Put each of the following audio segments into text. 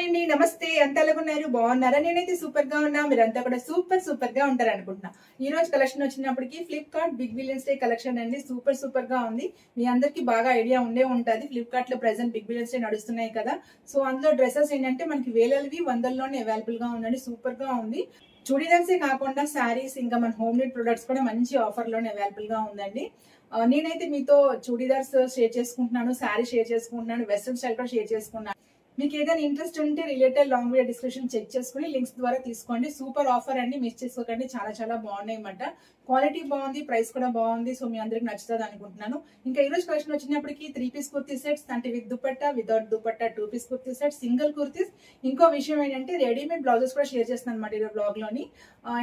అండి నమస్తే అంతా ఎలాగున్నారు బాగున్నారా నేనైతే సూపర్ గా ఉన్నా మీరంతా కూడా సూపర్ గా ఉంటారు అనుకుంటున్నా ఈ రోజు కలెక్షన్ వచ్చినప్పటికి Flipkart big billions day collection అండి సూపర్ గా ఉంది మీ అందరికి బాగా ఐడియా ఉంటది ఫ్లిప్కార్ట్ లో ప్రెసెంట్ బిగ్ బిలియన్స్ డే నడుస్తున్నాయి కదా సో అందులో డ్రెస్సెస్ ఏంటంటే మనకి వేలవి వందల్లోనే అవైలబుల్ గా ఉందండి సూపర్ గా ఉంది చుడీదార్సే కాకుండా శారీస్ ఇంకా మన హోమ్ మేడ్ ప్రొడక్ట్స్ కూడా మంచి ఆఫర్ లోనే అవైలబుల్ గా ఉందండి నేనైతే మీతో చుడీదార్స్ షేర్ చేసుకుంటున్నాను శారీ షేర్ చేసుకుంటున్నాను వెస్ట్రన్ స్టైల్ కూడా షేర్ చేసుకున్నాను మీకు ఏదైనా ఇంట్రెస్ట్ ఉంటే related long video description check చేసుకుని లింక్స్ ద్వారా తీసుకోండి సూపర్ ఆఫర్ అండి మిస్ చేసుకోకండి చాలా బాగున్నాయి అన్నమాట క్వాలిటీ బాగుంది ప్రైస్ కూడా బాగుంది సో మీ అందరికి నచ్చుతుంది అనుకుంటున్నాను ఇంకా ఈ రోజు కలెక్షన్ వచ్చినప్పటికి 3 పీస్ కుర్తీ సెట్స్ అంటే with dupatta without dupatta 2 piece kurti sets single kurtis ఇంకో విషయం ఏంటంటే రెడీమేడ్ బ్లౌజెస్ కూడా షేర్ చేస్తాను అనమాట ఈ బ్లాగ్ లోని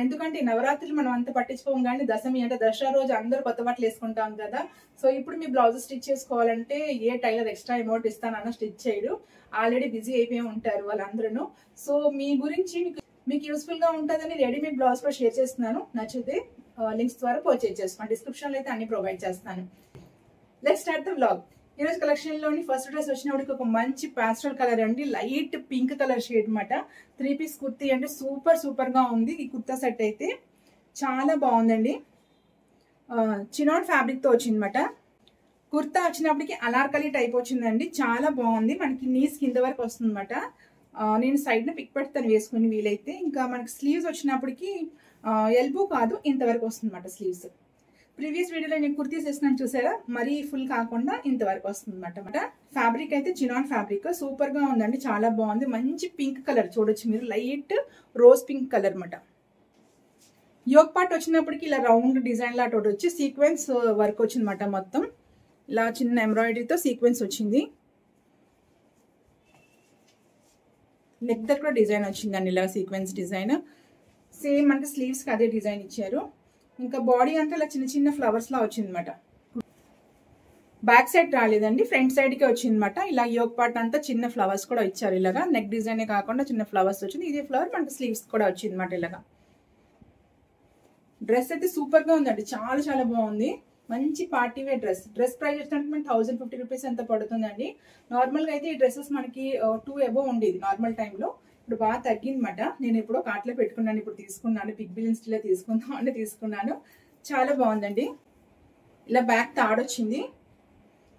ఎందుకంటే నవరాత్రులు మనం అంత పట్టించుకోం కానీ దశమి అంటే దసరా రోజు అందరూ కొత్త బట్టలు వేసుకుంటాం కదా సో ఇప్పుడు మీ బ్లౌజెస్ స్టిచ్ చేసుకోవాలంటే ఏ టైలర్ ఎక్స్ట్రా అమౌంట్ ఇస్తానన్న స్టిచ్ చేయడు ఆల్రెడీ బిజీ అయిపోయి ఉంటారు వాళ్ళందరూ సో మీ గురించి మీకు యూస్ఫుల్ గా ఉంటుందని రెడీమేడ్ బ్లౌజ్ కూడా షేర్ చేస్తున్నాను నచ్చితే లింక్స్ ద్వారా పర్చేజ్ చేసుకోండి డిస్క్రిప్షన్ లో అయితే అన్ని ప్రొవైడ్ చేస్తాను లెట్స్ స్టార్ట్ ద వ్లాగ్ ఈ రోజు కలెక్షన్ లోని ఫస్ట్ డ్రెస్ వచ్చినప్పటికి ఒక మంచి పాస్టల్ కలర్ అండి లైట్ పింక్ కలర్ షేడ్ అనమాట 3 పీస్ కుర్తీ అంటే సూపర్ గా ఉంది ఈ కుర్తా సెట్ అయితే చాలా బాగుందండి చినాన్ ఫ్యాబ్రిక్ తో వచ్చిందన్నమాట కుర్తా వచ్చినప్పటికి అనార్కలి టైప్ వచ్చిందండి చాలా బాగుంది మనకి నీస్ కింద వరకు వస్తుంది అనమాట నేను సైడ్ న పిక్ పెడతాను వేసుకుని వీలైతే ఇంకా మనకి స్లీవ్స్ వచ్చినప్పటికి ఎల్బో కాదు ఇంతవరకు వస్తుంది అనమాట స్లీవ్స్ ప్రీవియస్ వీడియోలో నేను కుర్తీస్ వేసినాను చూసారా మరీ ఫుల్ కాకుండా ఇంతవరకు వస్తుంది అనమాట ఫ్యాబ్రిక్ అయితే చినాన్ ఫ్యాబ్రిక్ సూపర్ గా ఉందండి చాలా బాగుంది మంచి పింక్ కలర్ చూడొచ్చు మీరు లైట్ రోజ్ పింక్ కలర్ అనమాట యోక్ పార్ట్ వచ్చినప్పటికి ఇలా రౌండ్ డిజైన్ లాంటి ఒకటి వచ్చి సీక్వెన్స్ వర్క్ వచ్చిందన్నమాట మొత్తం ఇలా చిన్న ఎంబ్రాయిడరీతో సీక్వెన్స్ వచ్చింది నెక్ దగ్గర కూడా డిజైన్ వచ్చిందండి ఇలా సీక్వెన్స్ డిజైన్ సేమ్ మనకి స్లీవ్స్ కి అదే డిజైన్ ఇచ్చారు ఇంకా బాడీ అంతా ఇలా చిన్న ఫ్లవర్స్ లా వచ్చింది అనమాట బ్యాక్ సైడ్ రాలేదండి ఫ్రంట్ సైడ్ కి వచ్చింది అనమాట ఇలా యోక్ పార్ట్ అంతా చిన్న ఫ్లవర్స్ కూడా ఇచ్చారు ఇలాగా నెక్ డిజైనే కాకుండా చిన్న ఫ్లవర్స్ వచ్చింది ఇదే ఫ్లవర్ మనకి స్లీవ్స్ కూడా వచ్చింది అనమాట ఇలాగా డ్రెస్ అయితే సూపర్ గా ఉందండి చాలా బాగుంది మంచి పార్టీ వేర్ డ్రెస్ ప్రైస్ వచ్చినట్టు మనకి 1050 రూపీస్ ఎంత పడుతుందండి నార్మల్ గా అయితే ఈ డ్రెస్సెస్ మనకి 2 అబోవ్ ఉండేది నార్మల్ టైంలో ఇప్పుడు బాగా తగ్గిందన్నమాట నేను ఎప్పుడో కార్ట్లో పెట్టుకున్నాను ఇప్పుడు తీసుకున్నాను బిగ్ బిలియన్స్ డే తీసుకుందాం అని తీసుకున్నాను చాలా బాగుందండి ఇలా బ్యాక్ తాడొచ్చింది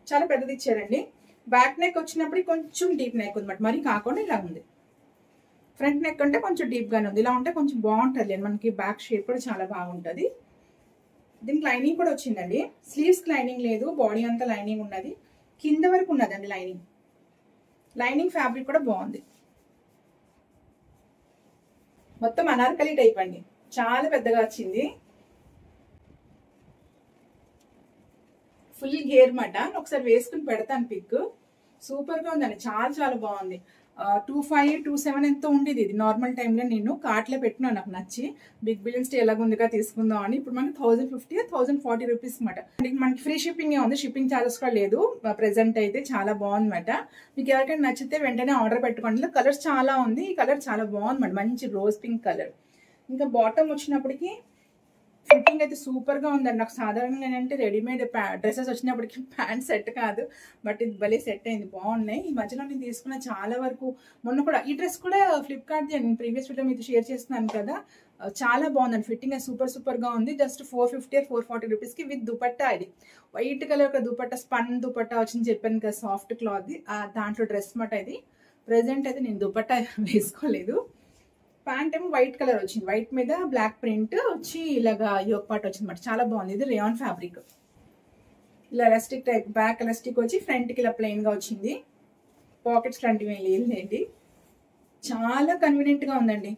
చాలా పెద్దది ఇచ్చారండి బ్యాక్ నెక్ వచ్చినప్పుడు కొంచెం డీప్ నెక్ ఉందన్నమాట మరి కాకుండా ఇలా ఉంది ఫ్రంట్ నెక్ అంటే కొంచెం డీప్ గానే ఉంది ఇలా ఉంటే కొంచెం బాగుంటుంది మనకి బ్యాక్ షేప్ కూడా చాలా బాగుంటుంది దీనికి లైనింగ్ కూడా వచ్చిందండి స్లీవ్స్ లైనింగ్ లేదు బాడీ అంతా లైనింగ్ ఉన్నది కింద వరకు ఉన్నదండి లైనింగ్ ఫ్యాబ్రిక్ కూడా బాగుంది మొత్తం అనార్కలి టైప్ అండి చాలా పెద్దగా వచ్చింది ఫుల్ గేర్ మాట ఒకసారి వేసుకుని పెడతాను పిక్ సూపర్ గా ఉందండి చాలా బాగుంది 2527 ఎంతో ఉండేది ఇది నార్మల్ టైంలో నేను కార్ట్లో పెట్టినాను నాకు నచ్చి బిగ్ బిలియన్స్ డే ఎలాగుందిగా తీసుకుందాం అని ఇప్పుడు మనకి 1050 రూపీస్ అనమాట మనకి ఫ్రీ షిప్పింగ్ ఉంది షిప్పింగ్ ఛార్జెస్ కూడా లేదు ప్రెసెంట్ అయితే చాలా బాగుందన్నమాట మీకు ఎవరికైనా నచ్చితే వెంటనే ఆర్డర్ పెట్టుకోండి కలర్స్ చాలా ఉంది ఈ కలర్ చాలా బాగుందన్నమాట మంచి రోజ్ పింక్ కలర్ ఇంకా బాటమ్ వచ్చినప్పటికి ఫిట్టింగ్ అయితే సూపర్ గా ఉందండి నాకు సాధారణంగా ఏంటంటే రెడీమేడ్ డ్రెస్సెస్ వచ్చినప్పటికి ప్యాంట్ సెట్ కాదు బట్ ఇది భలే సెట్ అయింది బాగున్నాయి ఈ మధ్యలో నేను తీసుకున్న చాలా వరకు మొన్న కూడా ఈ డ్రెస్ కూడా ఫ్లిప్కార్ట్ నేను ప్రీవియస్ వీడియో మీతో షేర్ చేస్తున్నాను కదా చాలా బాగుందండి ఫిట్టింగ్ సూపర్ గా ఉంది జస్ట్ 450 రూపీస్ కి విత్ దుపట్టా ఇది వైట్ కలర్ ఒక దుపట్టా స్పన్ దుపట్టా వచ్చింది చెప్పాను కదా సాఫ్ట్ క్లాత్ దాంట్లో డ్రెస్ మాట ఇది ప్రెసెంట్ అయితే నేను దుపట్టా వేసుకోలేదు ప్యాంట్ ఏమో వైట్ కలర్ వచ్చింది వైట్ మీద బ్లాక్ ప్రింట్ వచ్చి ఇలాగా యోక్ పార్ట్ వచ్చింది అనమాట చాలా బాగుంది ఇది రేయాన్ ఫ్యాబ్రిక్ ఇలా ఎలాస్టిక్ టైప్ బ్యాక్ ఎలాస్టిక్ వచ్చి ఫ్రంట్ కి ఇలా ప్లెయిన్ గా వచ్చింది పాకెట్స్ లాంటివి లేదండి చాలా కన్వీనియంట్ గా ఉందండి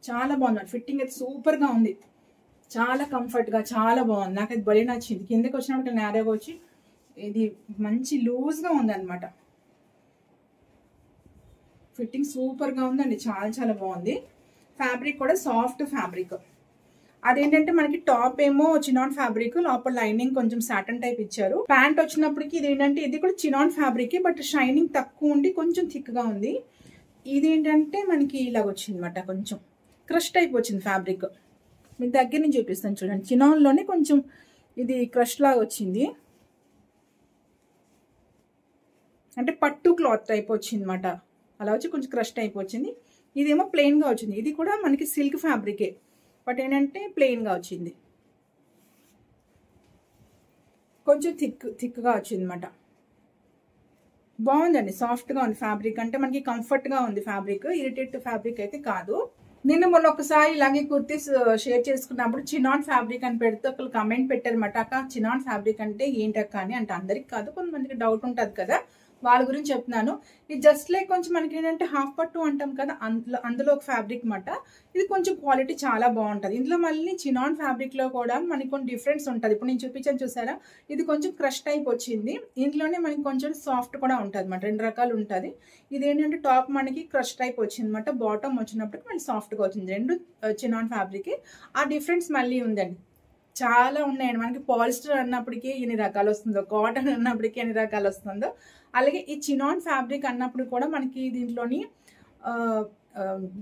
చాలా బాగుంది ఫిట్టింగ్ అయితే సూపర్ గా ఉంది చాలా కంఫర్ట్ గా చాలా బాగుంది నాకు అది భలే నచ్చింది కిందకి వచ్చినప్పుడు నేరగా వచ్చి ఇది మంచి లూజ్ గా ఉంది అనమాట ఫిట్టింగ్ సూపర్ గా ఉందండి చాలా బాగుంది ఫ్యాబ్రిక్ కూడా సాఫ్ట్ ఫ్యాబ్రిక్ అదేంటంటే మనకి టాప్ ఏమో చినాన్ ఫ్యాబ్రిక్ లోపల లైనింగ్ కొంచెం సాటన్ టైప్ ఇచ్చారు ప్యాంట్ వచ్చినప్పటికి ఇది ఏంటంటే ఇది కూడా చినాన్ ఫ్యాబ్రిక్ బట్ షైనింగ్ తక్కువ ఉండి కొంచెం థిక్ గా ఉంది ఇది ఏంటంటే మనకి ఇలాగ వచ్చింది అనమాట కొంచెం క్రష్ టైప్ వచ్చింది ఫ్యాబ్రిక్ మీకు దగ్గర నుంచి చూపిస్తాను చూడండి చినాన్ లోనే కొంచెం ఇది క్రష్ లాగా వచ్చింది అంటే పట్టు క్లాత్ టైప్ వచ్చింది అనమాట అలా వచ్చి కొంచెం క్రష్ అయిపోయింది. ఇదేమో ప్లెయిన్గా వచ్చింది. ఇది కూడా మనకి సిల్క్ ఫ్యాబ్రికే, బట్ ఏంటంటే ప్లెయిన్గా వచ్చింది, కొంచెం థిక్గా వచ్చింది అనమాట. బాగుందండి, సాఫ్ట్గా ఉంది ఫ్యాబ్రిక్. అంటే మనకి కంఫర్ట్గా ఉంది ఫ్యాబ్రిక్, ఇరిటేట్ ఫ్యాబ్రిక్ అయితే కాదు. నేను మొన్న ఒకసారి ఇలాగే కుర్తీస్ షేర్ చేసుకున్నప్పుడు చినాన్ ఫ్యాబ్రిక్ అని పెడితే ఒకళ్ళు కమెంట్ పెట్టారన్నమాట, అక్క చినాన్ ఫ్యాబ్రిక్ అంటే ఏంటక్క అని. అంటే అందరికి కాదు, కొంతమందికి డౌట్ ఉంటుంది కదా, వాళ్ళ గురించి చెప్తున్నాను. ఇది జస్ట్ లైక్ కొంచెం మనకి ఏంటంటే హాఫ్ పట్టు అంటాం కదా, అందులో ఒక ఫ్యాబ్రిక్ మాట. ఇది కొంచెం క్వాలిటీ చాలా బాగుంటుంది. ఇందులో మళ్ళీ చినాన్ ఫ్యాబ్రిక్ లో కూడా మనకి కొన్ని డిఫరెన్స్ ఉంటుంది. ఇప్పుడు నేను చూపించాను చూసారా, ఇది కొంచెం క్రష్ టైప్ వచ్చింది. ఇందులోనే మనకి కొంచెం సాఫ్ట్ కూడా ఉంటుంది అనమాట, 2 రకాలు ఉంటుంది. ఇది ఏంటంటే టాప్ మనకి క్రష్ టైప్ వచ్చింది అనమాట, బాటమ్ వచ్చినప్పటికి మళ్ళీ సాఫ్ట్గా వచ్చింది. 2 చినాన్ ఫ్యాబ్రిక్. ఆ డిఫరెన్స్ మళ్ళీ ఉందండి, చాలా ఉన్నాయండి. మనకి పాలిస్టర్ అన్నప్పటికీ ఎన్ని రకాలు వస్తుందో, కాటన్ అన్నప్పటికీ ఎన్ని రకాలు వస్తుందో, అలాగే ఈ చినాన్ ఫ్యాబ్రిక్ అన్నప్పుడు కూడా మనకి దీంట్లోని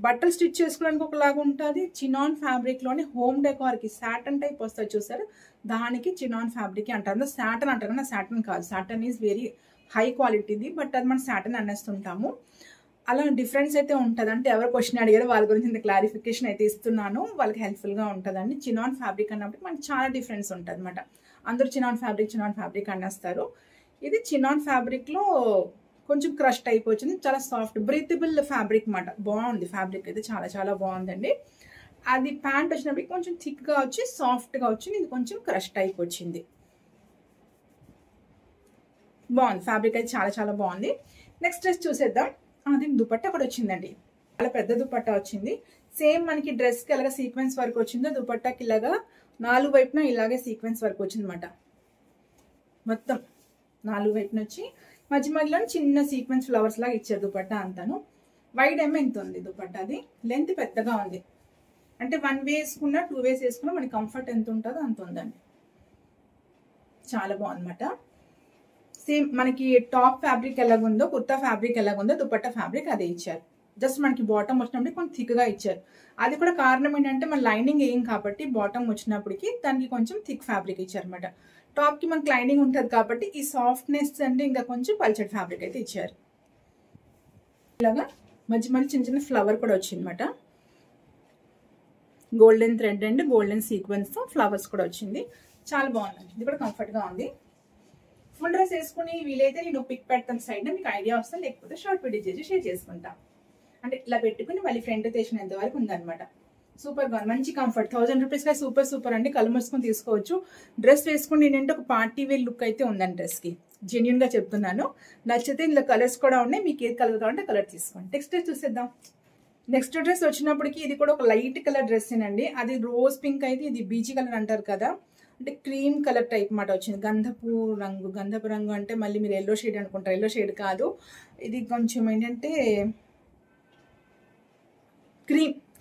బట్టలు స్టిచ్ చేసుకోవడానికి ఒకలాగా ఉంటుంది. చినాన్ ఫ్యాబ్రిక్లోని హోమ్ డెకార్కి సాటన్ టైప్ వస్తుంది చూసారు, దానికి చినాన్ ఫ్యాబ్రిక్ అంటారు. సాటన్ అంటారు కదా, సాటన్ కాదు. సాటన్ ఈజ్ వెరీ హై క్వాలిటీది, బట్ అది మనం సాటన్ అనేస్తుంటాము. అలా డిఫరెన్స్ అయితే ఉంటుంది. అంటే ఎవరు క్వశ్చన్ అడిగారో వాళ్ళ గురించి ఇంత క్లారిఫికేషన్ అయితే ఇస్తున్నాను, వాళ్ళకి హెల్ప్ఫుల్గా ఉంటుందండి. చినాన్ ఫ్యాబ్రిక్ అన్నప్పుడు మనకి చాలా డిఫరెన్స్ ఉంటుంది అనమాట. అందరూ చినాన్ ఫ్యాబ్రిక్ అనేస్తారు. ఇది చినాన్ ఫ్యాబ్రిక్లో కొంచెం క్రష్ టైప్ వచ్చింది, చాలా సాఫ్ట్ బ్రీతబుల్ ఫ్యాబ్రిక్ అన్నమాట. బాగుంది ఫ్యాబ్రిక్ అయితే, చాలా చాలా బాగుందండి. అది ప్యాంట్ వచ్చినప్పటికి కొంచెం థిక్గా వచ్చి సాఫ్ట్గా వచ్చింది, ఇది కొంచెం క్రష్ టైప్ వచ్చింది. బాగుంది ఫ్యాబ్రిక్ అయితే, చాలా చాలా బాగుంది. నెక్స్ట్ డ్రెస్ చూసేద్దాం. దీనికి దుపట్టా కూడా వచ్చిందండి, చాలా పెద్ద దుపట్టా వచ్చింది. సేమ్ మనకి డ్రెస్కి ఎలాగ సీక్వెన్స్ వర్క్ వచ్చిందో దుపట్టాకి ఇలాగా 4 వైపున ఇలాగే సీక్వెన్స్ వర్క్ వచ్చింది అనమాట. మొత్తం 4 వైపున వచ్చి మధ్య మధ్యలో చిన్న సీక్వెన్స్ ఫ్లవర్స్ లాగా ఇచ్చారు దుపట్టా అంతాను. వైడ్ ఏమో ఎంత ఉంది దుపట్టాది, లెంత్ పెద్దగా ఉంది. అంటే 1 వే వేసుకున్నా 2 వేస్ వేసుకున్నా మనకి కంఫర్ట్ ఎంత ఉంటుందో అంత ఉందండి, చాలా బాగుందన్నమాట. సేమ్ మనకి టాప్ ఫ్యాబ్రిక్ ఎలాగుందో, కుర్తా ఫ్యాబ్రిక్ ఎలాగుందో దుపట్టా ఫ్యాబ్రిక్ అదే ఇచ్చారు. జస్ట్ మనకి బాటమ్ వచ్చినప్పటికి కొంచెం థిక్గా ఇచ్చారు. అది కూడా కారణం ఏంటంటే మన లైనింగ్ ఏం కాబట్టి బాటమ్ వచ్చినప్పటికి దానికి కొంచెం థిక్ ఫ్యాబ్రిక్ ఇచ్చారు అనమాట. టాప్కి మనకి లైనింగ్ ఉంటుంది కాబట్టి ఈ సాఫ్ట్నెస్ అంటే ఇంకా కొంచెం పల్చటి ఫ్యాబ్రిక్ అయితే ఇచ్చారు. ఇలాగా మధ్య మధ్య చిన్న చిన్న ఫ్లవర్ కూడా వచ్చింది అనమాట, గోల్డెన్ థ్రెడ్ అండ్ గోల్డెన్ సీక్వెన్స్తో ఫ్లవర్స్ కూడా వచ్చింది, చాలా బాగుందండి. ఇది కూడా కంఫర్ట్గా ఉంది. ఫుల్ డ్రెస్ వేసుకుని వీలైతే నేను పిక్ పెడతాను సైడ్, మీకు ఐడియా వస్తుంది. లేకపోతే షార్ట్ వీడియో చేసి షేర్ చేసుకుంటా. అంటే ఇలా పెట్టుకుని మళ్ళీ ఫ్రంట్ తెచ్చినంత వరకు ఉందన్నమాట. సూపర్గా ఉంది, మంచి కంఫర్ట్. 1000 రూపీస్గా సూపర్ అండి. కళ్ళు మూసుకొని తీసుకోవచ్చు. డ్రెస్ వేసుకుని ఏంటంటే ఒక పార్టీ వేర్ లుక్ అయితే ఉందండి డ్రెస్కి, జెన్యున్గా చెప్తున్నాను. నచ్చితే ఇందులో కలర్స్ కూడా ఉన్నాయి, మీకు ఏది కలర్ కావాలంటే కలర్ తీసుకోండి. నెక్స్ట్ డ్రెస్ చూసేద్దాం. నెక్స్ట్ డ్రెస్ వచ్చినప్పటికి ఇది కూడా ఒక లైట్ కలర్ డ్రెస్ ఏనండి. అది రోజ్ పింక్ అయితే, ఇది బీచ్ కలర్ అంటారు కదా, అంటే క్రీమ్ కలర్ టైప్ మాట వచ్చింది. గంధపు రంగు అంటే మళ్ళీ మీరు ఎల్లో షేడ్ అనుకుంటారు, ఎల్లో షేడ్ కాదు. ఇది కొంచెం ఏంటంటే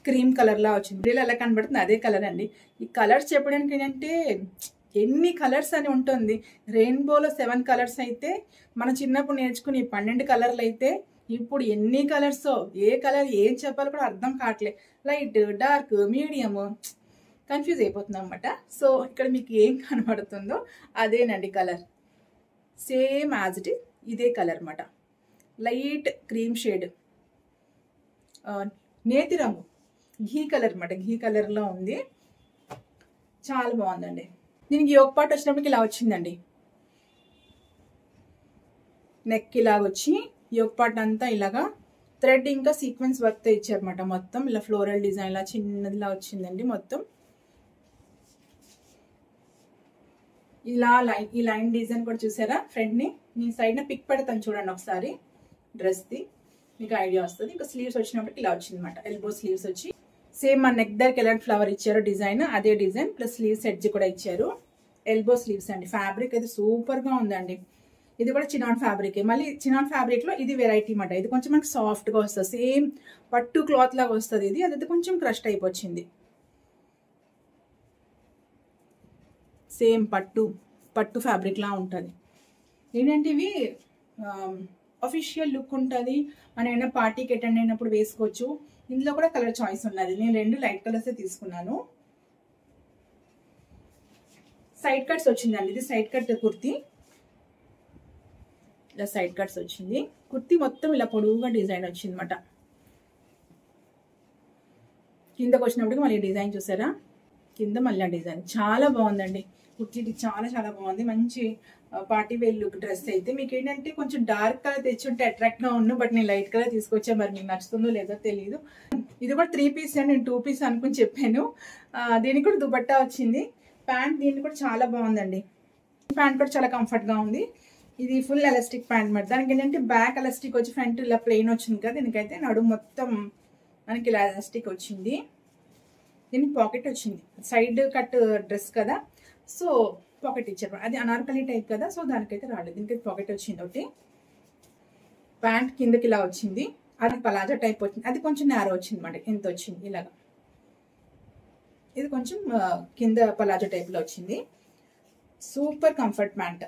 క్రీమ్ కలర్ లా వచ్చింది. రియల్ ఎలా కనబడుతుంది అదే కలర్ అండి. ఈ కలర్స్ చెప్పడానికి ఏంటంటే ఎన్ని కలర్స్ అని ఉంటుంది. రెయిన్బోలో 7 కలర్స్ అయితే మన చిన్నప్పుడు నేర్చుకుని 12 కలర్లు అయితే ఇప్పుడు ఎన్ని కలర్స్, ఏ కలర్ ఏం చెప్పాలో కూడా అర్థం కావట్లేదు. లైట్, డార్క్, మీడియం, కన్ఫ్యూజ్ అయిపోతుంది అనమాట. సో ఇక్కడ మీకు ఏం కనబడుతుందో అదేనండి కలర్, సేమ్ యాజ్ ఇట్ ఇదే కలర్ అనమాట. లైట్ క్రీమ్ షేడ్, నేతి రంగు, ఘీ కలర్ అనమాట. ఘీ కలర్లో ఉంది, చాలా బాగుందండి. దీనికి యోక్ పార్ట్ వచ్చినప్పటికి ఇలా వచ్చిందండి. నెక్ ఇలాగ వచ్చి యోక్ పార్ట్ అంతా ఇలాగా థ్రెడ్ ఇంకా సీక్వెన్స్ వర్క్తో ఇచ్చారనమాట. మొత్తం ఇలా ఫ్లోరల్ డిజైన్ లా చిన్నదిలా వచ్చిందండి. మొత్తం ఇలా ఈ లైన్ డిజైన్ కూడా చూసారా ఫ్రంట్ని. నేను సైడ్న పిక్ పెడతాను చూడండి ఒకసారి డ్రెస్ది, మీకు ఐడియా వస్తుంది. ఇంకా స్లీవ్స్ వచ్చినప్పటికి ఇలా వచ్చింది అనమాట. ఎల్బో స్లీవ్స్ వచ్చి సేమ్ మన నెక్ దగ్గర ఎలాంటి ఫ్లవర్ ఇచ్చారో డిజైన్ అదే డిజైన్, ప్లస్ స్లీవ్స్ ఎడ్జ్ కూడా ఇచ్చారు. ఎల్బో స్లీవ్స్ అండి. ఫ్యాబ్రిక్ అయితే సూపర్గా ఉందండి. ఇది కూడా చినాన్ ఫ్యాబ్రిక్. మళ్ళీ చినాన్ ఫ్యాబ్రిక్లో ఇది వెరైటీ అనమాట. ఇది కొంచెం మనకి సాఫ్ట్గా వస్తుంది, సేమ్ పట్టు క్లాత్ లాగా వస్తుంది. ఇది అదైతే కొంచెం క్రష్ టైప్ వచ్చింది. సేమ్ పట్టు ఫ్యాబ్రిక్ లా ఉంటుంది. ఏంటంటే ఇవి అఫీషియల్ లుక్ ఉంటుంది. మనం ఏమైనా పార్టీకి అటెండ్ అయినప్పుడు వేసుకోవచ్చు. ఇందులో కూడా కలర్ చాయిస్ ఉన్నది. నేను 2 లైట్ కలర్సే తీసుకున్నాను. సైడ్ కట్స్ వచ్చిందండి. ఇది సైడ్ కట్ కుర్తీ. ఇలా సైడ్ కట్స్ వచ్చింది. కుర్తీ మొత్తం ఇలా పొడవుగా డిజైన్ వచ్చింది అనమాట. కిందకు వచ్చినప్పటికి మళ్ళీ డిజైన్ చూసారా, కింద మళ్ళీ డిజైన్ చాలా బాగుందండి. కుర్తీ చాలా చాలా బాగుంది. మంచి పార్టీ వేర్ లుక్ డ్రెస్ అయితే. మీకు ఏంటంటే కొంచెం డార్క్ కలర్ తెచ్చి ఉంటే అట్రాక్ట్ గా ఉన్నాను, బట్ నేను లైట్ కలర్ తీసుకొచ్చా. మరి మీకు నచ్చుతుందో లేదో తెలియదు. ఇది కూడా 3 పీస్ అని నేను 2 పీస్ అనుకుని చెప్పాను. దీనికి కూడా దుపట్టా వచ్చింది. ప్యాంట్ దీనికి కూడా చాలా బాగుందండి. ప్యాంట్ కూడా చాలా కంఫర్ట్ గా ఉంది. ఇది ఫుల్ ఎలాస్టిక్ ప్యాంట్ మాట. దానికి ఏంటంటే బ్యాక్ ఎలాస్టిక్ వచ్చి ఫ్రంట్ ఇలా ప్లెయిన్ వచ్చింది కదా. దీనికైతే నడుము మొత్తం మనకి ఇలా ఎలాస్టిక్ వచ్చింది. దీనికి పాకెట్ వచ్చింది. సైడ్ కట్ డ్రెస్ కదా, సో పాకెట్ ఇచ్చారు. అది అనార్కలి టైప్ కదా, సో దానికైతే రాలేదు. దీనికి పాకెట్ వచ్చింది ఒకటి. ప్యాంట్ కిందకి ఇలా వచ్చింది. అది పలాజా టైప్ వచ్చింది. అది కొంచెం నేరో వచ్చింది అన్నమాట. ఎంత వచ్చింది ఇలాగా. ఇది కొంచెం కింద పలాజా టైప్ లో వచ్చింది. Super comfort pant.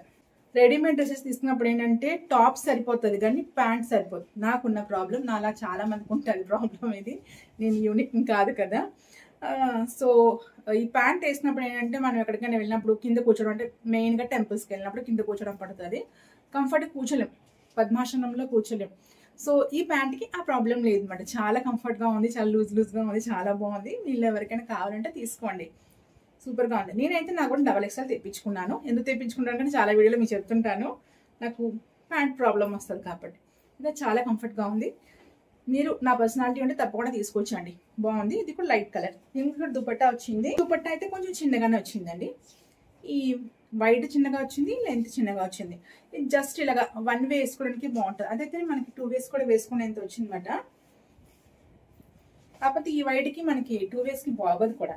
Readymade dresses తీసుకున్నప్పుడు ఏంటంటే టాప్ సరిపోతుంది కానీ ప్యాంట్ సరిపోతుంది. నాకున్న ప్రాబ్లం, నాలా చాలా మందికి ఉంటుంది ప్రాబ్లం ఇది. నేను యూనిక్ కాదు కదా. సో ఈ ప్యాంట్ వేసినప్పుడు ఏంటంటే మనం ఎక్కడికైనా వెళ్ళినప్పుడు కింద కూర్చోడం, అంటే మెయిన్గా టెంపుల్స్కి వెళ్ళినప్పుడు కింద కూర్చోడం పడుతుంది. కంఫర్ట్ కూర్చోలేం, పద్మాసనంలో కూర్చోలేం. సో ఈ ప్యాంట్కి ఆ ప్రాబ్లం లేదు అనమాట. చాలా కంఫర్ట్గా ఉంది, చాలా లూజ్గా ఉంది, చాలా బాగుంది. వీళ్ళు ఎవరికైనా కావాలంటే తీసుకోండి, సూపర్గా ఉంది. నేనైతే నాకు కూడా XXL తెప్పించుకున్నాను. ఎందుకు తెప్పించుకుంటాను కానీ చాలా వీడియోలో మీకు చెప్తుంటాను. నాకు ప్యాంట్ ప్రాబ్లం వస్తుంది కాబట్టి. ఇది చాలా కంఫర్ట్గా ఉంది. మీరు నా పర్సనాలిటీ ఉంటే తప్పకుండా తీసుకొచ్చండి, బాగుంది. ఇది కూడా లైట్ కలర్. దీనికి కూడా దుపట్టా వచ్చింది. దుపట్టా అయితే కొంచెం చిన్నగానే వచ్చిందండి. ఈ వైట్ చిన్నగా వచ్చింది, లెంత్ చిన్నగా వచ్చింది. ఇది జస్ట్ ఇలాగా 1 వే వేసుకోవడానికి బాగుంటుంది. అదైతే మనకి 2 వేస్ కూడా వేసుకునేంత వచ్చిందన్నమాట. కాకపోతే ఈ వైట్కి మనకి 2 వేస్కి బాగోదు కూడా,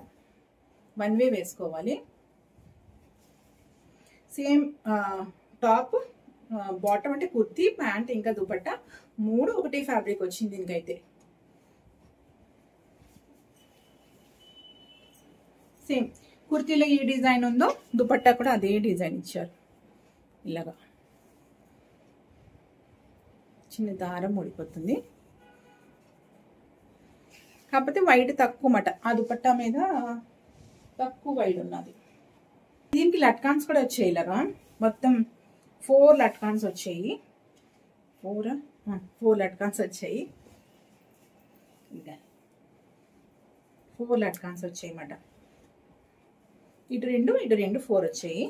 1 వే వేసుకోవాలి. సేమ్ టాప్ బాటమ్ అంటే కుర్తీ, ప్యాంట్ ఇంకా దుపట్టా 3 ఒకటే ఫ్యాబ్రిక్ వచ్చింది దీనికైతే. సేమ్ కుర్తీలో ఏ డిజైన్ ఉందో దుపట్టా కూడా అదే డిజైన్ ఇచ్చారు. ఇలాగా చిన్న దారం ఊడిపోతుంది. కాకపోతే వైట్ తక్కువ మాట, ఆ దుపట్టా మీద తక్కువ వైట్ ఉన్నది. దీనికి లట్కాన్స్ కూడా వచ్చాయి. ఇలాగా మొత్తం 4 లట్కాన్స్ వచ్చాయి. 4 లట్కాన్స్ వచ్చాయి. 4 లట్కాన్స్ వచ్చాయి అన్నమాట. ఇటు రెండు 4 వచ్చాయి.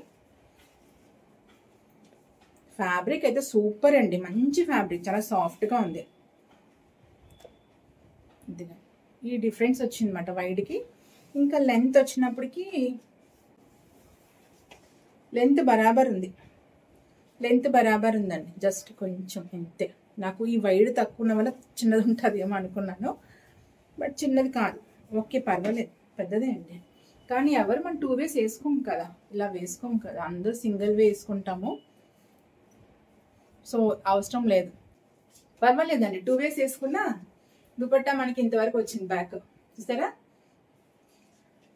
ఫ్యాబ్రిక్ అయితే సూపర్ అండి, మంచి ఫ్యాబ్రిక్, చాలా సాఫ్ట్గా ఉంది. ఈ డిఫరెన్స్ వచ్చింది అన్నమాట వైడ్కి. ఇంకా లెంత్ వచ్చినప్పటికీ లెంత్ బరాబర్ ఉంది. లెంత్ బరాబర్ ఉందండి, జస్ట్ కొంచెం అంతే. నాకు ఈ వైడ్ తక్కువ ఉన్న వల్ల చిన్నది ఉంటుంది ఏమో అనుకున్నాను, బట్ చిన్నది కాదు. ఓకే పర్వాలేదు, పెద్దదే అండి. కానీ ఎవరు మనం 2 వేస్ వేసుకోము కదా, ఇలా వేసుకోము కదా, అందరూ సింగిల్ వే వేసుకుంటాము. సో అవసరం లేదు, పర్వాలేదండి. 2 వేస్ వేసుకున్నా దుపట్టా మనకి ఇంతవరకు వచ్చింది. బ్యాక్ చూసారా,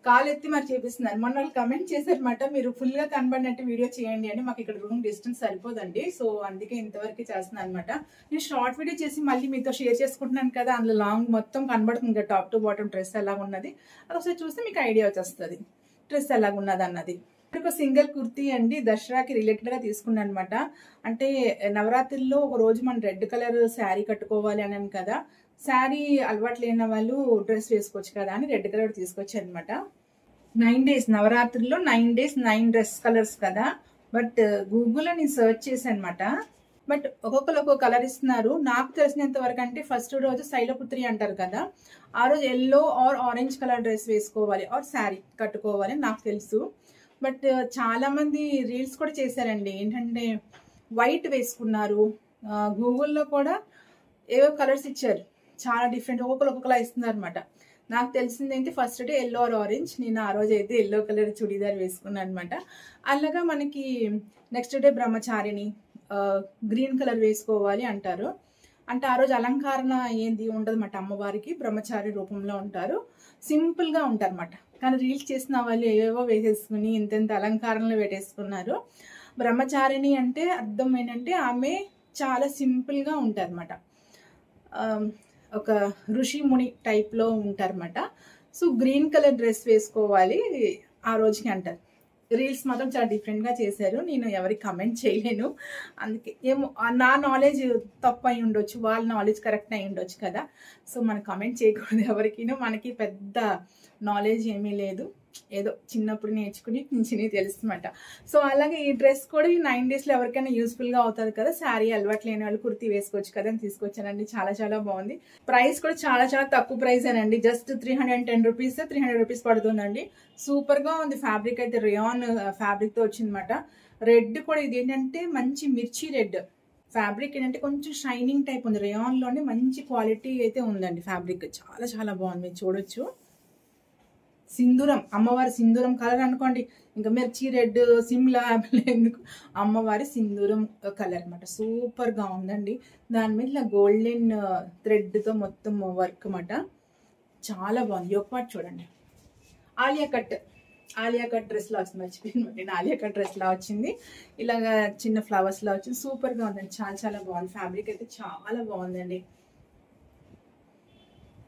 కాలు ఎత్తి మరి చూపిస్తున్నారు. మొన్న వాళ్ళు కమెంట్ చేశారన్నమాట, మీరు ఫుల్ గా కనబడినట్టు వీడియో చేయండి అని. మాకు ఇక్కడ రూమ్ డిస్టెన్స్ సరిపోదండి, సో అందుకే ఇంతవరకు చేస్తున్నాను అనమాట. నేను షార్ట్ వీడియో చేసి మళ్ళీ మీతో షేర్ చేసుకుంటున్నాను కదా, అందులో లాంగ్ మొత్తం కనబడుతుంది కదా, టాప్ టు బాటమ్ డ్రెస్ ఎలా ఉన్నది. అది ఒకసారి చూస్తే మీకు ఐడియా వచ్చేస్తుంది డ్రెస్ ఎలాగ ఉన్నది అన్నది. ఒక సింగిల్ కుర్తీ అండి, దసరాకి రిలేటెడ్ గా తీసుకున్నాను అనమాట. అంటే నవరాత్రుల్లో ఒక రోజు మనం రెడ్ కలర్ శారీ కట్టుకోవాలి అని కదా, శారీ అలవాటు లేని వాళ్ళు డ్రెస్ వేసుకోవచ్చు కదా అని రెడ్ కలర్ తీసుకొచ్చాను అనమాట. 9 days నవరాత్రుల్లో 9 days 9 డ్రెస్ కలర్స్ కదా. బట్ గూగుల్లో నేను సర్చ్ చేశాను అనమాట. బట్ ఒక్కొక్కరు ఒక్కొక్క కలర్ ఇస్తున్నారు. నాకు తెలిసినంత వరకు అంటే ఫస్ట్ రోజు శైలపుత్రి అంటారు కదా, ఆ రోజు yellow or orange colour dress వేసుకోవాలి ఆర్ శారీ కట్టుకోవాలి నాకు తెలుసు. బట్ చాలా మంది రీల్స్ కూడా చేశారండి, ఏంటంటే వైట్ వేసుకున్నారు. గూగుల్లో కూడా ఏవో కలర్స్ ఇచ్చారు, చాలా డిఫరెంట్, ఒక్కొక్కరు ఒక్కొక్కలా ఇస్తున్నారు అనమాట. నాకు తెలిసింది ఏంటి, first day yellow or orange, నేను ఆ రోజు అయితే ఎల్లో కలర్ చుడీదార్ వేసుకున్నాను అనమాట. అలాగా మనకి నెక్స్ట్ డే బ్రహ్మచారిని గ్రీన్ కలర్ వేసుకోవాలి అంటారు. అంటే ఆ రోజు అలంకరణ ఏంది ఉండదు అన్నమాట, అమ్మవారికి బ్రహ్మచారి రూపంలో ఉంటారు, సింపుల్ గా ఉంటారు అన్నమాట. కానీ రీల్స్ చేసిన వాళ్ళు ఏవేవో వేసేసుకుని ఇంతెంత అలంకారంలో పెట్టేసుకున్నారు. బ్రహ్మచారిణి అంటే అర్థం ఏంటంటే ఆమె చాలా సింపుల్ గా ఉంటారు అన్నమాట, ఒక ఋషి ముని టైప్ లో ఉంటారన్నమాట. సో గ్రీన్ కలర్ డ్రెస్ వేసుకోవాలి ఆ రోజుకి అంటారు. రీల్స్ మాత్రం చాలా డిఫరెంట్గా చేశారు. నేను ఎవరికి కమెంట్ చేయలేను, అందుకే ఏమో నా నాలెడ్జ్ తప్పు అయి ఉండొచ్చు, వాళ్ళ నాలెడ్జ్ కరెక్ట్ అయి ఉండొచ్చు కదా. సో మనం కమెంట్ చేయకూడదు ఎవరికినూ. మనకి పెద్ద నాలెడ్జ్ ఏమీ లేదు, ఏదో చిన్నప్పుడు నేర్చుకుని చిన్నవి తెలుస్తుందన్నమాట. సో అలాగే ఈ డ్రెస్ కూడా ఈ 9 daysలో ఎవరికైనా యూస్ఫుల్గా అవుతుంది కదా. శారీ అలవాటు లేని వాళ్ళు కుర్తీ వేసుకోవచ్చు కదా అని తీసుకొచ్చానండి. చాలా చాలా బాగుంది. ప్రైస్ కూడా చాలా చాలా తక్కువ ప్రైసేనండి. జస్ట్ 310 రూపీస్, 300 రూపీస్ పడుతుందండి. సూపర్గా ఉంది. ఫ్యాబ్రిక్ అయితే రేయాన్ ఫ్యాబ్రిక్తో వచ్చిందన్నమాట. రెడ్ కూడా ఇది ఏంటంటే మంచి మిర్చి రెడ్ ఫ్యాబ్రిక్, ఏంటంటే కొంచెం షైనింగ్ టైప్ ఉంది. రేయాన్లోనే మంచి క్వాలిటీ అయితే ఉందండి. ఫ్యాబ్రిక్ చాలా చాలా బాగుంది, మీరు చూడొచ్చు. సింధూరం, అమ్మవారి సింధూరం కలర్ అనుకోండి, ఇంకా మిర్చి రెడ్ సిమ్లా ఎందుకు, అమ్మవారి సింధూరం కలర్ అనమాట. సూపర్గా ఉందండి. దాని మీద ఇలా గోల్డెన్ థ్రెడ్తో మొత్తం వర్క్ అన్నమాట. చాలా బాగుంది. యోక్ పార్ట్ చూడండి. ఆలియా కట్ డ్రెస్లా వస్తుంది, మర్చిపోయింది. ఆలియా కట్ డ్రెస్లా వచ్చింది. ఇలాగా చిన్న ఫ్లవర్స్లా వచ్చింది. సూపర్గా ఉందండి. చాలా చాలా బాగుంది. ఫ్యాబ్రిక్ అయితే చాలా బాగుందండి.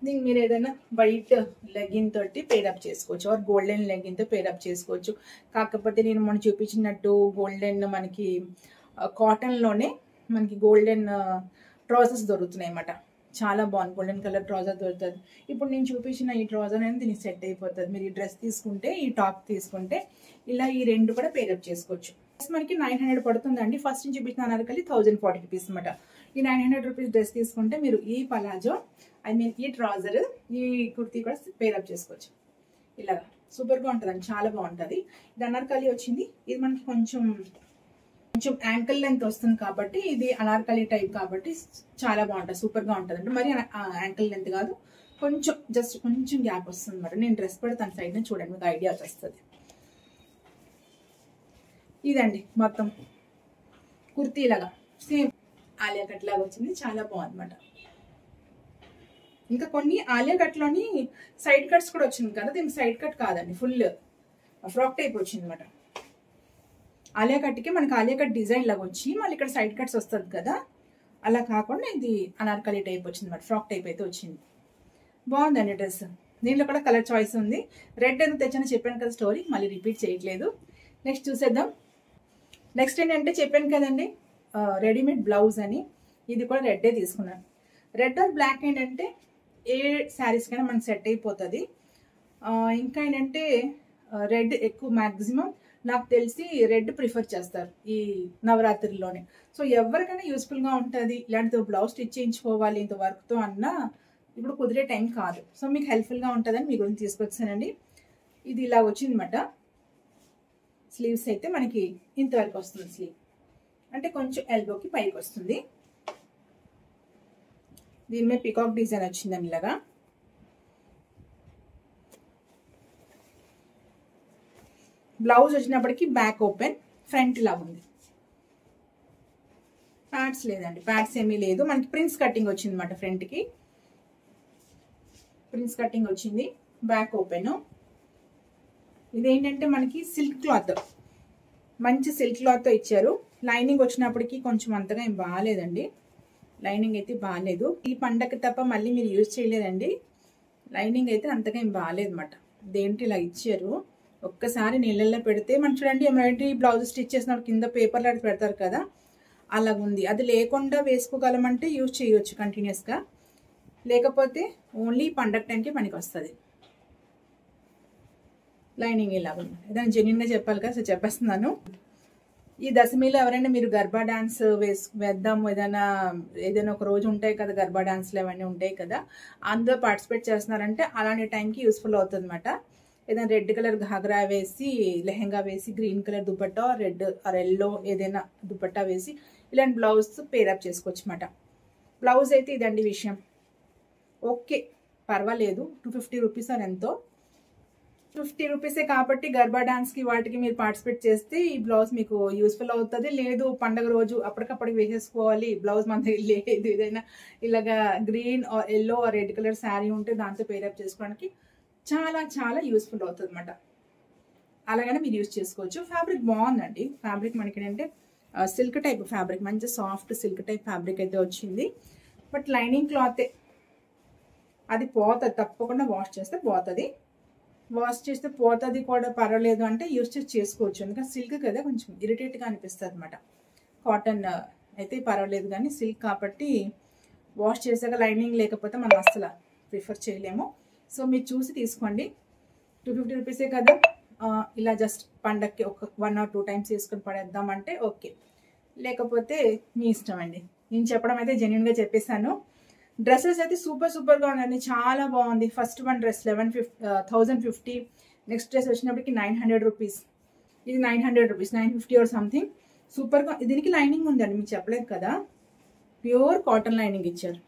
దీనికి మీరు ఏదైనా వైట్ లెగ్గిన్ తోటి పేరప్ చేసుకోవచ్చు, ఆర్ గోల్డెన్ లెగ్గిన్తో పేరప్ చేసుకోవచ్చు. కాకపోతే నేను మనం చూపించినట్టు గోల్డెన్ మనకి కాటన్లోనే మనకి గోల్డెన్ ట్రౌజర్స్ దొరుకుతున్నాయి అన్నమాట. చాలా బాగుంది. గోల్డెన్ కలర్ ట్రౌజర్ దొరుకుతుంది. ఇప్పుడు నేను చూపించిన ఈ ట్రౌజర్ అనేది దీనికి సెట్ అయిపోతుంది. మీరు ఈ డ్రెస్ తీసుకుంటే, ఈ టాప్ తీసుకుంటే ఇలా ఈ రెండు కూడా పేరప్ చేసుకోవచ్చు. మనకి 900 పడుతుందండి. ఫస్ట్ నుంచి చూపించిన అనార్కలి 1040 రూపీస్ అనమాట. ఈ 900 రూపీస్ డ్రెస్ తీసుకుంటే మీరు ఈ పలాజో, ఐ మీన్ ఈ ట్రౌజర్, ఈ కుర్తీ కూడా పేరప్ చేసుకోవచ్చు. ఇలాగా సూపర్గా ఉంటుందండి. చాలా బాగుంటుంది. ఇది అనార్కలి వచ్చింది. ఇది మనకి కొంచెం యాంకిల్ లెంత్ వస్తుంది కాబట్టి, ఇది అనార్కలి టైప్ కాబట్టి చాలా బాగుంటుంది. సూపర్గా ఉంటుంది అండి. మరి యాంకిల్ లెంత్ కాదు, కొంచెం జస్ట్ కొంచెం గ్యాప్ వస్తుంది అన్నమాట. నేను డ్రెస్ పెడతాను సైడ్ నుంచి, చూడండి మీకు ఐడియా వస్తుంది. ఇదండి మొత్తం కుర్తీ లాగా సేమ్ ఆలియా కట్ లాగా వచ్చింది. చాలా బాగుంది అన్నమాట. ఇంకా కొన్ని ఆలియా కట్లోని సైడ్ కట్స్ కూడా వచ్చింది కదా, దీనికి సైడ్ కట్ కాదండి, ఫుల్ ఫ్రాక్ టైప్ వచ్చింది అనమాట. ఆలియా కట్కి మనకి ఆలియా కట్ డిజైన్ లాగా వచ్చి మళ్ళీ ఇక్కడ సైడ్ కట్స్ వస్తుంది కదా, అలా కాకుండా ఇది అనార్కలి టైప్ వచ్చింది అనమాట. ఫ్రాక్ టైప్ అయితే వచ్చింది. బాగుందండి డ్రెస్. దీనిలో కూడా కలర్ చాయిస్ ఉంది. రెడ్ ఎందుకు తెచ్చానో చెప్పాను కదా, స్టోరీ మళ్ళీ రిపీట్ చేయట్లేదు. నెక్స్ట్ చూసేద్దాం. నెక్స్ట్ ఏంటంటే చెప్పాను కదండి రెడీమేడ్ బ్లౌజ్ అని, ఇది కూడా రెడ్డే తీసుకున్నాను. రెడ్ ఆర్ బ్లాక్ ఏంటంటే ఏ శారీస్ కైనా మనకి సెట్ అయిపోతుంది. ఇంకా ఏంటంటే రెడ్ ఎక్కువ మ్యాక్సిమం నాకు తెలిసి రెడ్ ప్రిఫర్ చేస్తారు ఈ నవరాత్రిలోనే. సో ఎవరికైనా యూస్ఫుల్గా ఉంటుంది. ఇలాంటితో బ్లౌజ్ స్టిచ్ చేయించుకోవాలి ఇంత వర్క్తో అన్నా ఇప్పుడు కుదిరే టైం కాదు. సో మీకు హెల్ప్ఫుల్గా ఉంటుందని మీ గురించి తీసుకొచ్చానండి. ఇది ఇలా వచ్చిందన్నమాట. స్లీవ్స్ అయితే మనకి ఇంతవరకు వస్తుంది. స్లీవ్ అంటే కొంచెం ఎల్బోకి పైకి వస్తుంది. దీని మీద పికాక్ డిజైన్ వచ్చిందండి ఇలాగా. బ్లౌజ్ వచ్చినప్పటికీ బ్యాక్ ఓపెన్, ఫ్రంట్ ఇలా ఉంది. ప్యాడ్స్ లేదండి, ప్యాడ్స్ ఏమీ లేదు. మనకి ప్రిన్స్ కటింగ్ వచ్చింది అనమాట. ఫ్రంట్కి ప్రిన్స్ కటింగ్ వచ్చింది. Back open. ఇదేంటంటే మనకి సిల్క్ క్లాత్, మంచి సిల్క్ క్లాత్తో ఇచ్చారు. లైనింగ్ వచ్చినప్పటికీ కొంచెం అంతగా ఏం బాగాలేదండి. లైనింగ్ అయితే బాగాలేదు. ఈ పండగకి తప్ప మళ్ళీ మీరు యూజ్ చేయలేదండి. లైనింగ్ అయితే అంతగా ఏం బాగాలేదు అనమాట. దేంటి ఇలా ఇచ్చారు. ఒక్కసారి నీళ్ళల్లో పెడితే మనం చూడండి, ఎంబ్రాయిడరీ బ్లౌజ్ స్టిచ్ చేసినప్పుడు కింద పేపర్లో పెడతారు కదా, అలాగుంది. అది లేకుండా వేసుకోగలమంటే యూజ్ చేయవచ్చు కంటిన్యూస్గా, లేకపోతే ఓన్లీ పండగ టైంకి మనకి వస్తుంది. లైనింగ్ ఇలాగ ఉంది. ఏదైనా జెన్యున్గా చెప్పాలి కదా, సో చెప్పేస్తున్నాను. ఈ దశమిలో ఎవరైనా మీరు గర్బా డాన్స్ వేద్దాము, ఏదైనా ఒక రోజు ఉంటాయి కదా గర్బా డాన్స్లు అవన్నీ ఉంటాయి కదా, అందులో పార్టిసిపేట్ చేస్తున్నారంటే అలాంటి టైంకి యూస్ఫుల్ అవుతుంది అనమాట. ఏదైనా రెడ్ కలర్ ఘాగ్రా వేసి, లెహెంగా వేసి, green colour dupatta, red or yellow ఏదైనా దుపట్టా వేసి ఇలాంటి బ్లౌజ్ పేరప్ చేసుకోవచ్చు అనమాట. బ్లౌజ్ అయితే ఇదండి విషయం. ఓకే పర్వాలేదు. 250 రూపీస్ అని ఎంతో, 50 రూపీసే కాబట్టి గర్బా డాన్స్కి వాటికి మీరు పార్టిసిపేట్ చేస్తే ఈ బ్లౌజ్ మీకు యూస్ఫుల్ అవుతుంది. లేదు పండగ రోజు అప్పటికప్పటికి వేసేసుకోవాలి, బ్లౌజ్ మన దగ్గర లేదు, ఏదైనా ఇలాగా green or yellow or red colour saree ఉంటే దాంతో పేరప్ చేసుకోవడానికి చాలా చాలా యూస్ఫుల్ అవుతుంది అనమాట. అలాగనే మీరు యూజ్ చేసుకోవచ్చు. ఫ్యాబ్రిక్ బాగుందండి. ఫ్యాబ్రిక్ మనకి ఏంటంటే సిల్క్ టైప్ ఫ్యాబ్రిక్, మంచి సాఫ్ట్ సిల్క్ టైప్ ఫ్యాబ్రిక్ అయితే వచ్చింది. బట్ లైనింగ్ క్లాతే, అది పోతుంది, తప్పకుండా వాష్ చేస్తే పోతుంది. వాష్ చేస్తే పోతుంది కూడా పర్వాలేదు అంటే యూస్ చేసుకోవచ్చు. ఎందుకంటే సిల్క్ కదా కొంచెం ఇరిటేట్గా అనిపిస్తుంది అనమాట. కాటన్ అయితే పర్వాలేదు, కానీ సిల్క్ కాబట్టి వాష్ చేసాక లైనింగ్ లేకపోతే మనం అసలు ప్రిఫర్ చేయలేము. సో మీరు చూసి తీసుకోండి. 250 రూపీసే కదా, ఇలా జస్ట్ పండక్కి ఒక 1 or 2 టైమ్స్ వేసుకొని పడేద్దామంటే ఓకే, లేకపోతే మీ ఇష్టం అండి. నేను చెప్పడం అయితే జెన్యున్గా చెప్పేశాను. డ్రెస్సెస్ అయితే సూపర్గా ఉందండి, చాలా బాగుంది. First one dress 1050, next dress వచ్చినప్పటికి 900 రూపీస్, ఇది 900 రూపీస్, 950 ఆర్ సంథింగ్. సూపర్గా, దీనికి లైనింగ్ ఉందండి, మీకు చెప్పలేదు కదా, ప్యూర్ కాటన్ లైనింగ్ ఇచ్చారు.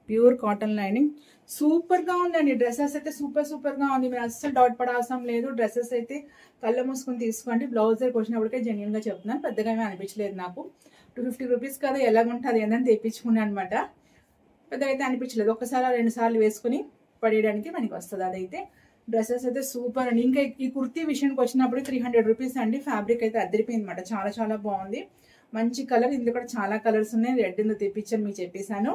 ప్యూర్ కాటన్ లైనింగ్ సూపర్గా ఉందండి. డ్రెస్సెస్ అయితే సూపర్గా ఉంది. మీరు అస్సలు డౌట్ పడాల్సిన లేదు. డ్రెస్సెస్ అయితే కళ్ళ మూసుకొని తీసుకోండి. బ్లౌజ్ దగ్గరికి వచ్చినప్పటికే జెన్యున్గా చెప్తున్నాను, పెద్దగా ఏమీ అనిపించలేదు నాకు. 250 రూపీస్ కదా, ఎలాగుంటుంది ఏందని తెప్పించుకున్నాను అనమాట. పెద్దగా అయితే అనిపించలేదు. ఒకసారి 2 సార్లు వేసుకుని పడేయడానికి మనకి వస్తుంది. అదైతే డ్రెస్సెస్ అయితే సూపర్ అండి. ఇంకా ఈ కుర్తీ విషయానికి వచ్చినప్పుడు 300 రూపీస్ అండి. ఫ్యాబ్రిక్ అయితే అదిరిపోయింది అనమాట, చాలా బాగుంది. మంచి కలర్, ఇందులో కూడా చాలా కలర్స్ ఉన్నాయి. రెడ్ ఇందులో తెప్పించాను మీకు చెప్పేశాను.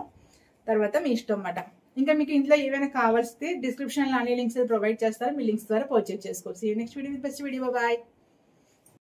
తర్వాత మీ ఇష్టం అన్నమాట. ఇంకా మీకు ఇంట్లో ఏమైనా కావాల్సితే డిస్క్రిప్షన్లో అన్ని లింక్స్ ప్రొవైడ్ చేస్తారు, మీ లింక్స్ ద్వారా పర్చేజ్ చేసుకోవచ్చు. Next video with best video, bye.